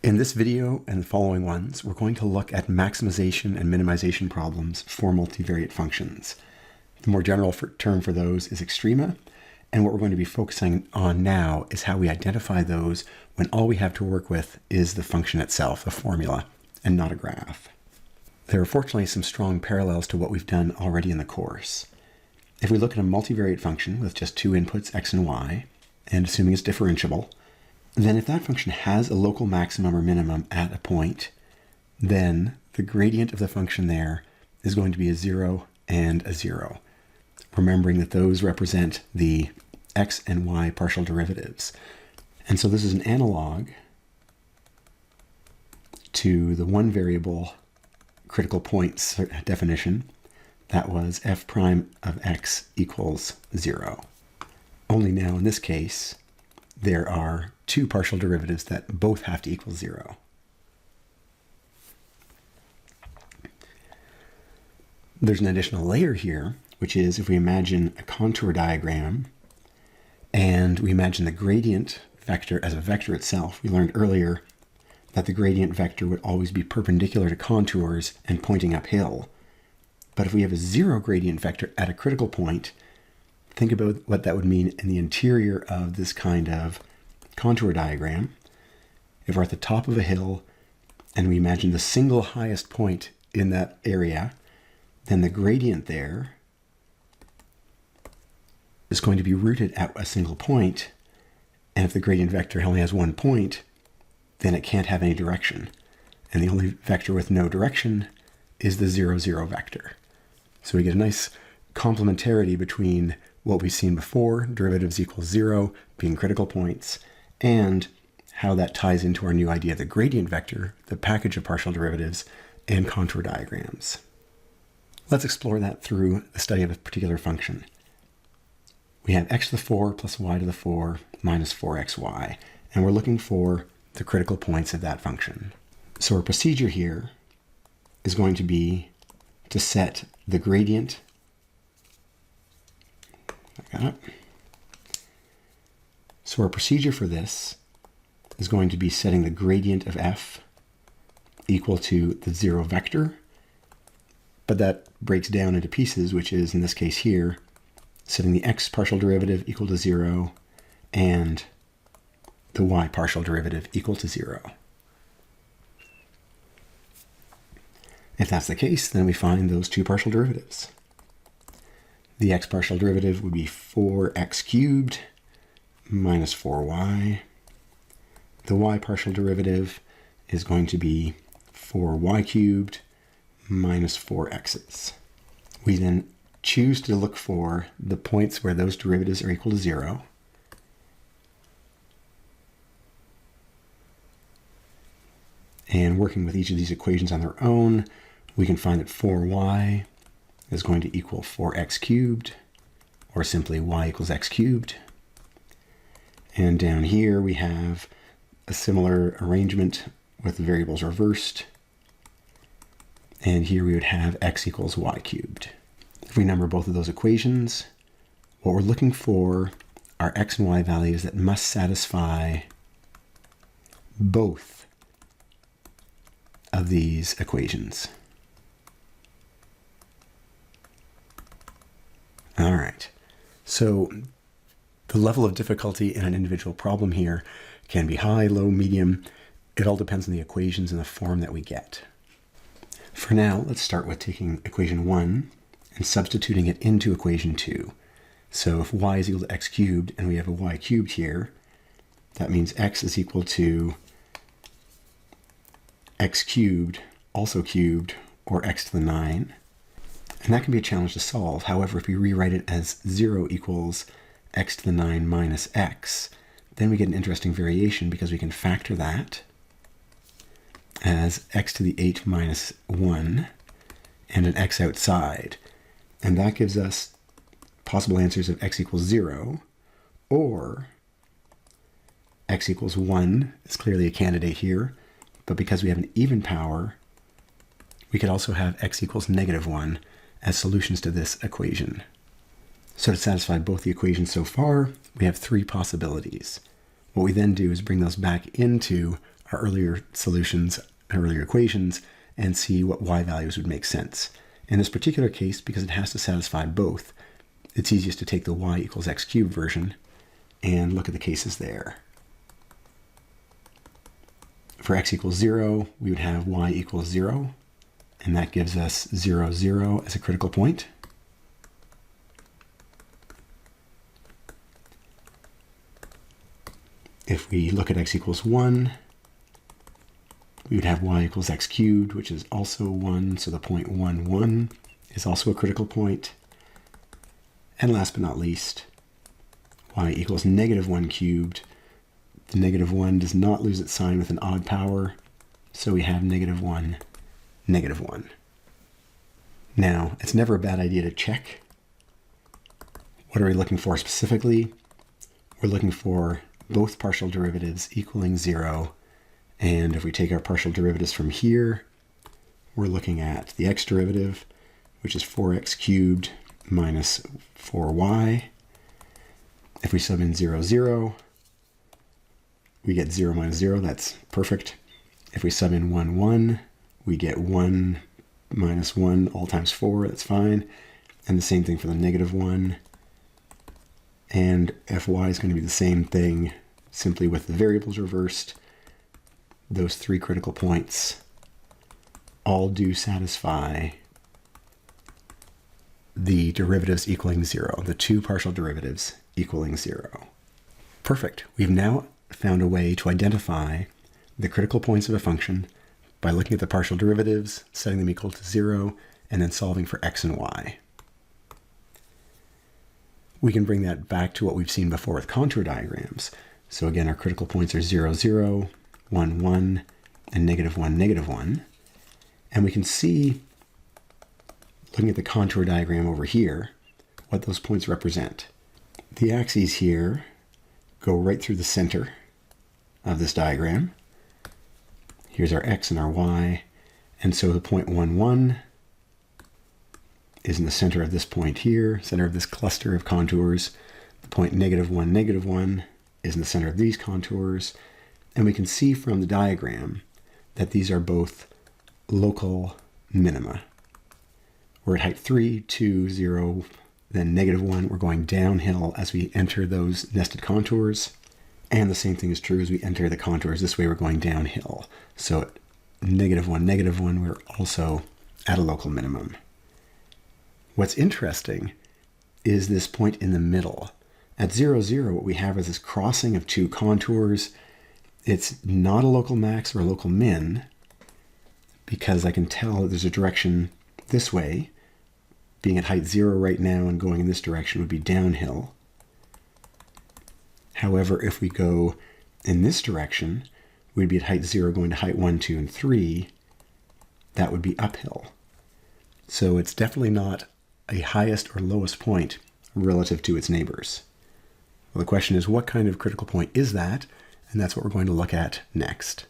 In this video and the following ones, we're going to look at maximization and minimization problems for multivariate functions. The more general term for those is extrema, and what we're going to be focusing on now is how we identify those when all we have to work with is the function itself, a formula, and not a graph. There are fortunately some strong parallels to what we've done already in the course. If we look at a multivariate function with just two inputs, x and y, and assuming it's differentiable, then if that function has a local maximum or minimum at a point, then the gradient of the function there is going to be a 0 and a 0. Remembering that those represent the x and y partial derivatives. And so this is an analog to the one variable critical points definition that was f prime of x equals 0. Only now in this case, there are two partial derivatives that both have to equal 0. There's an additional layer here, which is if we imagine a contour diagram and we imagine the gradient vector as a vector itself. We learned earlier that the gradient vector would always be perpendicular to contours and pointing uphill. But if we have a 0 gradient vector at a critical point, think about what that would mean in the interior of this kind of contour diagram. If we're at the top of a hill and we imagine the single highest point in that area, then the gradient there is going to be rooted at a single point. And if the gradient vector only has one point, then it can't have any direction. And the only vector with no direction is the 0, 0 vector. So we get a nice complementarity between what we've seen before, derivatives equal 0 being critical points, and how that ties into our new idea of the gradient vector, the package of partial derivatives, and contour diagrams. Let's explore that through the study of a particular function. We have x to the 4 plus y to the 4 minus 4xy, and we're looking for the critical points of that function. So our procedure here is going to be to set the gradient. I got it. So our procedure for this is going to be setting the gradient of f equal to the 0 vector, but that breaks down into pieces, which is in this case here, setting the x partial derivative equal to 0 and the y partial derivative equal to 0. If that's the case, then we find those two partial derivatives. The x partial derivative would be 4x cubed minus 4y. The y partial derivative is going to be 4y cubed minus 4x's. We then choose to look for the points where those derivatives are equal to 0. And working with each of these equations on their own, we can find that 4y is going to equal 4x cubed, or simply y equals x cubed. And down here we have a similar arrangement with the variables reversed. And here we would have x equals y cubed. If we number both of those equations, what we're looking for are x and y values that must satisfy both of these equations. All right, so the level of difficulty in an individual problem here can be high, low, medium. It all depends on the equations and the form that we get. For now, let's start with taking equation 1 and substituting it into equation 2. So if y is equal to x cubed and we have a y cubed here, that means x is equal to x cubed, also cubed, or x to the 9. And that can be a challenge to solve. However, if we rewrite it as 0 equals x to the 9 minus x, then we get an interesting variation because we can factor that as x to the 8 minus 1 and an x outside. And that gives us possible answers of x equals 0 or x equals 1 is clearly a candidate here. But because we have an even power, we could also have x equals negative 1 as solutions to this equation. So to satisfy both the equations so far, we have three possibilities. What we then do is bring those back into our earlier solutions, earlier equations, and see what y values would make sense. In this particular case, because it has to satisfy both, it's easiest to take the y equals x cubed version and look at the cases there. For x equals 0, we would have y equals 0, and that gives us 0, 0 as a critical point. If we look at x equals 1, we would have y equals x cubed, which is also 1, so the point 1, 1 is also a critical point. And last but not least, y equals negative 1 cubed. The negative 1 does not lose its sign with an odd power, so we have negative 1, negative 1. Now, it's never a bad idea to check. What are we looking for specifically? We're looking for both partial derivatives equaling 0. And if we take our partial derivatives from here, we're looking at the x derivative, which is 4x cubed minus 4y. If we sub in 0, 0, we get 0 minus 0. That's perfect. If we sub in 1, 1, we get 1 minus 1 all times 4. That's fine. And the same thing for the negative 1. And fy is going to be the same thing, simply with the variables reversed. Those three critical points all do satisfy the derivatives equaling 0, the two partial derivatives equaling 0. Perfect. We've now found a way to identify the critical points of a function by looking at the partial derivatives, setting them equal to 0, and then solving for x and y. We can bring that back to what we've seen before with contour diagrams. So again, our critical points are 0, 0, 1, 1, and negative 1, negative 1. And we can see, looking at the contour diagram over here, what those points represent. The axes here go right through the center of this diagram. Here's our x and our y. And so the point 1, 1 is in the center of this point here, center of this cluster of contours. The point negative 1, negative 1 is in the center of these contours. And we can see from the diagram that these are both local minima. We're at height 3, 2, 0, then negative 1. We're going downhill as we enter those nested contours. And the same thing is true as we enter the contours. This way we're going downhill. So at negative 1, negative 1, we're also at a local minimum. What's interesting is this point in the middle. At 0, 0, what we have is this crossing of two contours. It's not a local max or a local min, because I can tell that there's a direction this way. Being at height 0 right now and going in this direction would be downhill. However, if we go in this direction, we'd be at height 0 going to height 1, 2, and 3. That would be uphill. So it's definitely not a highest or lowest point relative to its neighbors. Well, the question is, what kind of critical point is that? And that's what we're going to look at next.